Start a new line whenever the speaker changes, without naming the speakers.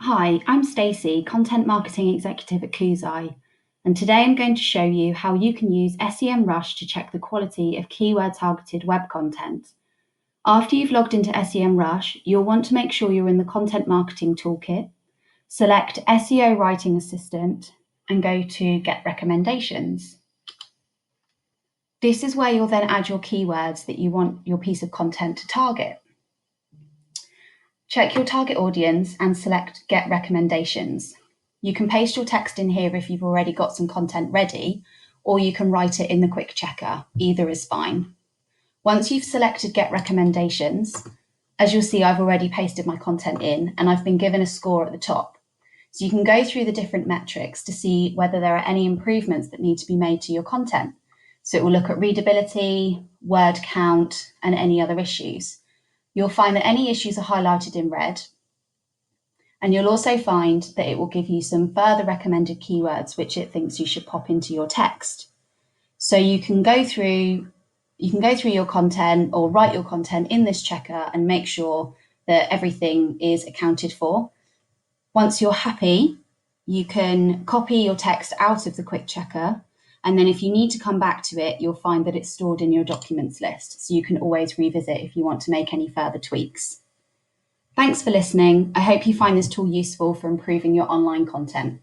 Hi, I'm Stacey, Content Marketing Executive at Koozai, and today I'm going to show you how you can use SEMrush to check the quality of keyword-targeted web content. After you've logged into SEMrush, you'll want to make sure you're in the Content Marketing Toolkit, select SEO Writing Assistant, and go to Get Recommendations. This is where you'll then add your keywords that you want your piece of content to target. Check your target audience and select Get Recommendations. You can paste your text in here if you've already got some content ready, or you can write it in the quick checker. Either is fine. Once you've selected Get Recommendations, as you'll see, I've already pasted my content in and I've been given a score at the top. So you can go through the different metrics to see whether there are any improvements that need to be made to your content. So it will look at readability, word count, and any other issues. You'll find that any issues are highlighted in red, and you'll also find that it will give you some further recommended keywords which it thinks you should pop into your text. So you can go through your content or write your content in this checker and make sure that everything is accounted for. Once you're happy, you can copy your text out of the quick checker, and then if you need to come back to it, you'll find that it's stored in your documents list, so you can always revisit if you want to make any further tweaks. Thanks for listening. I hope you find this tool useful for improving your online content.